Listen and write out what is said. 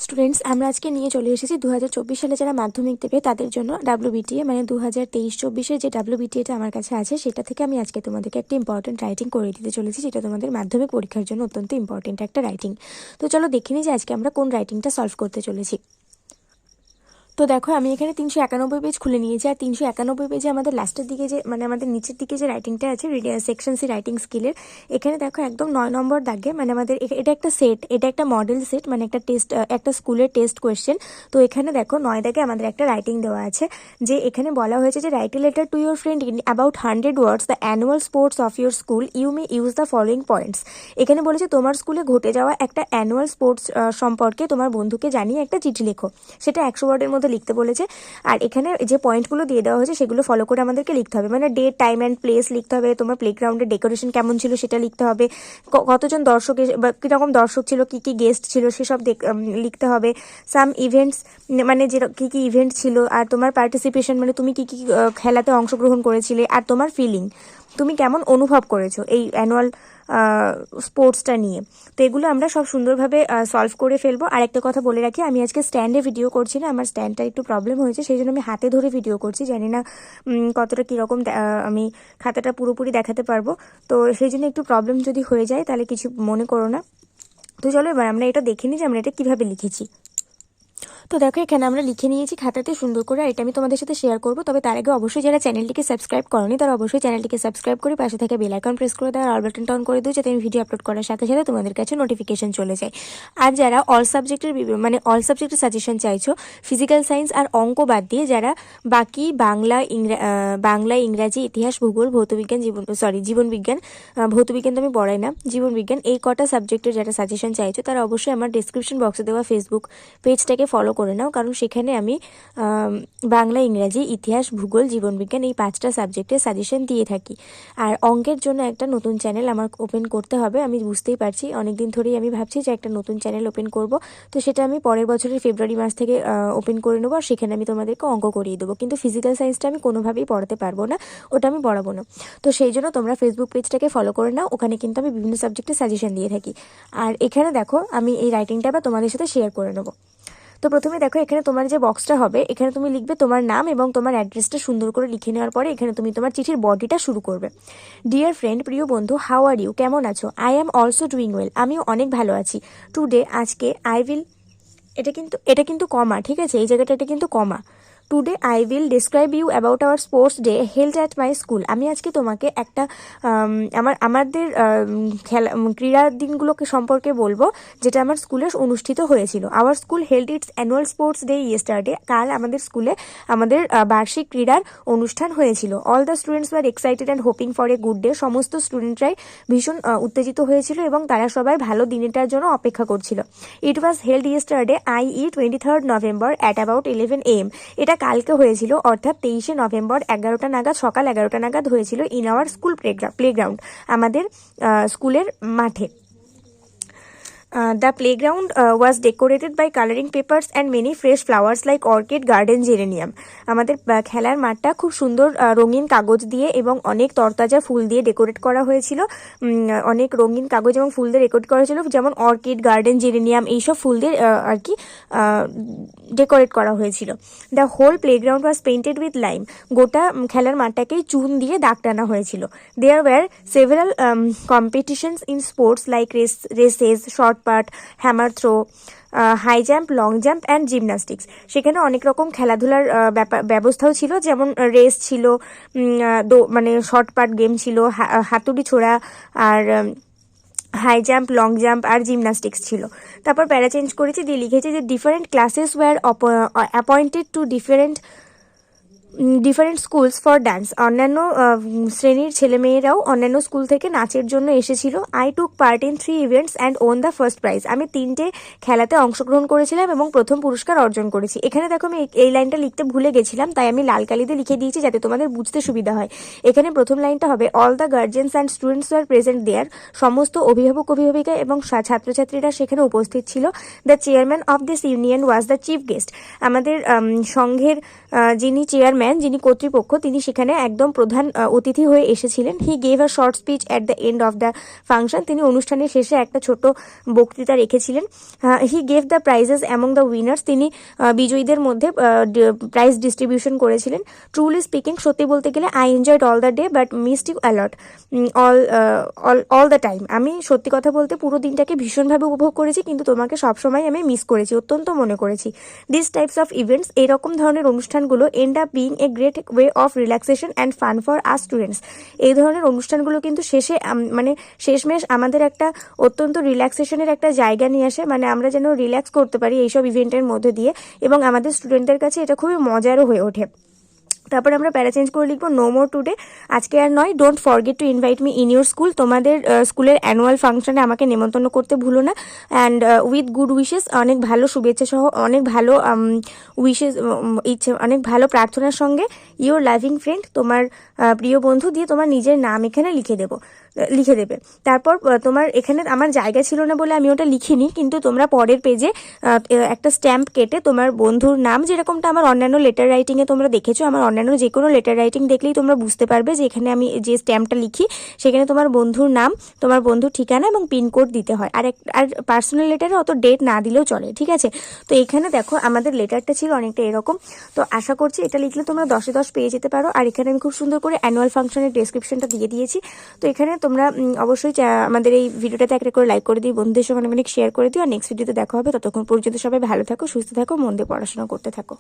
Students আমরা আজকে নিয়ে চলে এসেছি 2024 সালে যারা মাধ্যমিক দেবে তাদের জন্য ডাব্লিউবিটিএ মানে 2023-24 যে ডাব্লিউবিটিএটা আমার কাছে আছে সেটা থেকে আমি আজকে তোমাদেরকে একটা ইম্পর্টেন্ট রাইটিং করে দিতে চলেছি, যেটা তোমাদের মাধ্যমিক পরীক্ষার জন্য অত্যন্ত ইম্পর্টেন্ট একটা রাইটিং। তো চলো দেখে নিই যে আজকে আমরা কোন রাইটিংটা সলভ করতে চলেছি। তো দেখো আমি এখানে 391 পেজ খুলে নিয়েছি, আর 391 পেজে আমাদের লাস্টের দিকে যে মানে আমাদের নিচের দিকে যে রাইটিংটা আছে সেকশন সি রাইটিং স্কিলের, এখানে দেখো একদম 9 নম্বর দাগে মানে আমাদের এটা একটা সেট, এটা একটা মডেল সেট মানে একটা টেস্ট, একটা স্কুলের টেস্ট কোয়েশ্চেন। তো এখানে দেখো 9 দাগে আমাদের একটা রাইটিং দেওয়া আছে, যে এখানে বলা হয়েছে যে write a letter to your friend in about 100 words the annual sports of your school, you may use the following points. এখানে বলেছে তোমার স্কুলে ঘটে যাওয়া একটা অ্যানুয়াল স্পোর্টস সম্পর্কে তোমার বন্ধুকে জানিয়ে একটা চিঠি লেখো, সেটা 100 ওয়ার্ডের মধ্যে লিখতে বলেছে। আর এখানে যে পয়েন্টগুলো দিয়ে দেওয়া হয়েছে সেগুলো ফলো করে আমাদেরকে লিখতে হবে, মানে ডেট, টাইম অ্যান্ড প্লেস লিখতে হবে, তোমার প্লেগ্রাউন্ডের ডেকোরেশন কেমন ছিল সেটা লিখতে হবে, কতজন দর্শক বা কীরকম দর্শক ছিল, কী কী গেস্ট ছিল সেসব লিখতে হবে, সাম ইভেন্টস মানে যে কী কী ইভেন্ট ছিল, আর তোমার পার্টিসিপেশন মানে তুমি কী কী খেলাতে অংশগ্রহণ করেছিলে, আর তোমার ফিলিং তুমি কেমন অনুভব করেছো এই অ্যানুয়াল স্পোর্টসটা নিয়ে। তো এগুলো আমরা সব সুন্দরভাবে সলভ করে ফেলবো। আর একটা কথা বলে রাখি, আমি আজকে স্ট্যান্ডে ভিডিও করছি না, আমার স্ট্যান্ডটা একটু প্রবলেম হয়েছে, সেই জন্য আমি হাতে ধরে ভিডিও করছি, জানি না কতটা কীরকম আমি খাতাটা পুরোপুরি দেখাতে পারবো, তো সেই জন্য একটু প্রবলেম যদি হয়ে যায় তাহলে কিছু মনে করো না। তো চলো এবার আমরা এটা দেখে নিই যে আমরা এটা কীভাবে লিখেছি। তো দেখো এখানে আমরা লিখে নিয়েছি খাতাতে সুন্দর করে, আর এটা আমি তোমাদের সাথে শেয়ার করবো। তবে তার আগে অবশ্যই যারা চ্যানেলটিকে সাবস্ক্রাইব করনি তারা অবশ্যই চ্যানেলটিকে সাবস্ক্রাইব করে পাশে থেকে বেল আইকন প্রেস করে দাও, আর অল বাটনটা অন করে দিও, যাতে আমি ভিডিও আপলোড করার সাথে সাথে তোমাদের কাছে নোটিফিকেশন চলে যায়। আর যারা অল সাবজেক্টের সাজেশন চাইছো, ফিজিক্যাল সায়েন্স আর অঙ্ক বাদ দিয়ে যারা বাকি বাংলা, ইংরাজি, ইতিহাস, ভূগোল, ভৌতবিজ্ঞান, জীবনবিজ্ঞান, ভৌতবিজ্ঞান তো আমি পড়াই না, জীবনবিজ্ঞান, এই কটা সাবজেক্টের যারা সাজেশন চাইছো তারা অবশ্যই আমার ডিসক্রিপশন বক্সে দেওয়া ফেসবুক পেজটাকে ফলো করে নাও, কারণ সেখানে আমি বাংলা, ইংরাজি, ইতিহাস, ভূগোল, জীবনবিজ্ঞান এই 5টা সাবজেক্টের সাজেশন দিয়ে থাকি। আর অঙ্কের জন্য একটা নতুন চ্যানেল আমার ওপেন করতে হবে, আমি বুঝতেই পারছি অনেকদিন ধরেই আমি ভাবছি যে একটা নতুন চ্যানেল ওপেন করব, তো সেটা আমি পরের বছরের ফেব্রুয়ারি মাস থেকে ওপেন করে নেবো, আর সেখানে আমি তোমাদেরকে অঙ্ক করিয়ে দেবো। কিন্তু ফিজিক্যাল সায়েন্সটা আমি কোনোভাবেই পড়াতে পারবো না, ওটা আমি পড়াবো না। তো সেই জন্য তোমরা ফেসবুক পেজটাকে ফলো করে নাও, ওখানে কিন্তু আমি বিভিন্ন সাবজেক্টের সাজেশন দিয়ে থাকি। আর এখানে দেখো আমি এই রাইটিংটা আবার তোমাদের সাথে শেয়ার করে নেবো। তো প্রথমে দেখো এখানে তোমার যে বক্সটা হবে, এখানে তুমি লিখবে তোমার নাম এবং তোমার অ্যাড্রেসটা সুন্দর করে লিখে নেওয়ার পরে এখানে তুমি তোমার চিঠির বডিটা শুরু করবে। ডিয়ার ফ্রেন্ড, প্রিয় বন্ধু, হাউ আর ইউ, কেমন আছো? I am also doing well, আমিও অনেক ভালো আছি। টুডে, আজকে, আই উইল, এটা কিন্তু কমা, ঠিক আছে, এই জায়গাটা এটা কিন্তু comma. Today I will describe you about our sports day held at my school, আমি আজকে তোমাকে একটা আমাদের ক্রীড়া দিনগুলোকে সম্পর্কে বলবো যেটা আমার স্কুলে অনুষ্ঠিত হয়েছিল। Our school held it's annual sports day yesterday, কাল আমাদের স্কুলে আমাদের বার্ষিক ক্রীড়ার অনুষ্ঠান হয়েছিল। All the students were excited and hoping for a good day, সমস্ত স্টুডেন্টরাই ভীষণ উত্তেজিত হয়েছিল এবং তারা সবাই ভালো দিনটার জন্য অপেক্ষা করছিল। It was held yesterday i.e. 23rd November at about 11 AM, এটা কালকে হয়েছিল, অর্থাৎ 23শে নভেম্বর 11টা নাগাদ, সকাল 11টা নাগাদ হয়েছিল ইন আওয়ার স্কুল প্লেগ্রাউন্ড, আমাদের স্কুলের মাঠে। The playground was decorated by coloring papers and many fresh flowers like orchid, garden, geranium. আমাদের খেলার মাঠটা খুব সুন্দর রঙিন কাগজ দিয়ে এবং অনেক তরতাজা ফুল দিয়ে ডেকোরেট করা হয়েছিল, অনেক রঙিন কাগজ এবং ফুল দিয়ে ডেকোরেট করা হয়েছিল, যেমন অর্কিড, গার্ডেন, জেরেনিয়াম এইসব ফুল দিয়ে আর কি ডেকোরেট করা হয়েছিল। The whole playground was painted with lime, গোটা খেলার মাঠটাকেই চুন দিয়ে দাগ টানা হয়েছিল। There were several competitions in sports like races, shot put, hammer throw, high jump, long jump and gymnastics, সেখানে অনেক রকম খেলাধুলার ব্যবস্থাও ছিল, যেমন রেস ছিল, মানে শর্ট পাট গেম ছিল, হাতুড়ি ছোড়া, আর হাই জাম্প, লং জাম্প আর জিমন্যাস্টিক্স ছিল। তারপর প্যারা চেঞ্জ করেছি, দিয়ে লিখেছি যে different classes war appointed to different schools for dance, অন্যান্য শ্রেণীর ছেলেমেয়েরাও অন্যান্য স্কুল থেকে নাচের জন্য এসেছিল। I took part in 3 events and won the first prize, আমি 3টে খেলাতে অংশগ্রহণ করেছিলাম এবং প্রথম পুরস্কার অর্জন করেছি। এখানে দেখো আমি এই লাইনটা লিখতে ভুলে গেছিলাম, তাই আমি লাল কালিতে লিখে দিয়েছি যাতে তোমাদের বুঝতে সুবিধা হয়। এখানে প্রথম লাইনটা হবে all the guardians and students are present there, সমস্ত অভিভাবক, অভিভাবিকা এবং ছাত্রছাত্রীরা সেখানে উপস্থিত ছিল। The chairman of this union was the chief guest, আমাদের সংঘের যিনি চেয়ারম্যান চেয়ারম্যান, যিনি কর্তৃপক্ষ, তিনি সেখানে একদম প্রধান অতিথি হয়ে এসেছিলেন। He gave a short speech at the end of the function. তিনি অনুষ্ঠানের শেষে একটা ছোট বক্তৃতা রেখেছিলেন। He gave the prizes among the winners. তিনি বিজয়ীদের মধ্যে প্রাইজ ডিস্ট্রিবিউশন করেছিলেন। ট্রুলি স্পিকিং, সত্যি বলতে গেলে I enjoyed all the day but missed you a lot all the time. আমি সত্যি কথা বলতে পুরো দিনটাকে ভীষণভাবে উপভোগ করেছি, কিন্তু তোমাকে সবসময় আমি মিস করেছি, অত্যন্ত মনে করেছি। দিস টাইপস অফ ইভেন্টস, এরকম ধরনের অনুষ্ঠানগুলো end up being a great way of relaxation and fun for us students. এই ধরনের অনুষ্ঠানগুলো কিন্তু শেষে মানে শেষমেশ আমাদের একটা অত্যন্ত রিল্যাক্সেশনের একটা জায়গা নিয়ে আসে, মানে আমরা যেন রিল্যাক্স করতে পারি এইসব ইভেন্টের মধ্যে দিয়ে, এবং আমাদের স্টুডেন্টদের কাছে এটা খুবই মজারও হয়ে ওঠে। তারপর আমরা প্যারা চেঞ্জ করে লিখবো নো মোর টুডে, আজকে আর নয়। Don't forget to invite me in your school, তোমাদের স্কুলের অ্যানুয়াল ফাংশনে আমাকে নেমন্তন্ন করতে ভুলো না। অ্যান্ড উইথ গুড উইশেস, অনেক ভালো শুভেচ্ছা সহ, অনেক ভালো উইশেস, ইচ্ছে, অনেক ভালো প্রার্থনার সঙ্গে, ইউর লাভিং ফ্রেন্ড, তোমার প্রিয় বন্ধু দিয়ে তোমার নিজের নাম এখানে লিখে দেবে। তারপর তোমার এখানে আমার জায়গা ছিল না বলে আমি ওটা লিখিনি, কিন্তু তোমরা পরের পেজে একটা স্ট্যাম্প কেটে তোমার বন্ধুর নাম, যেরকমটা আমার অন্যান্য লেটার রাইটিংয়ে তোমরা দেখেছো, আমার অন্যান্য যে কোনো লেটার রাইটিং দেখলেই তোমরা বুঝতে পারবে যে এখানে আমি যে স্ট্যাম্পটা লিখি সেখানে তোমার বন্ধুর নাম, তোমার বন্ধুর ঠিকানা এবং পিনকোড দিতে হয়। আর পার্সোনাল লেটারে অত ডেট না দিলেও চলে, ঠিক আছে? তো এখানে দেখো আমাদের লেটারটা ছিল অনেকটা এরকম। তো আশা করছি এটা লিখলে তোমরা 10-এ 10 পেয়ে যেতে পারো। আর এখানে আমি খুব সুন্দর করে অ্যানুয়াল ফাংশনের ডেসক্রিপশনটা দিয়ে দিয়েছি। তো এখানে তোমরা অবশ্যই আমাদের এই ভিডিওটাতে একটা করে লাইক করে দিই, বন্ধুদের সঙ্গে অনেক শেয়ার করে দিও। আর নেক্সট ভিডিওতে দেখা হবে, ততক্ষণ পর্যন্ত সবাই ভালো থাকো, সুস্থ থাকো, মন দিয়ে পড়াশোনা করতে থাকো।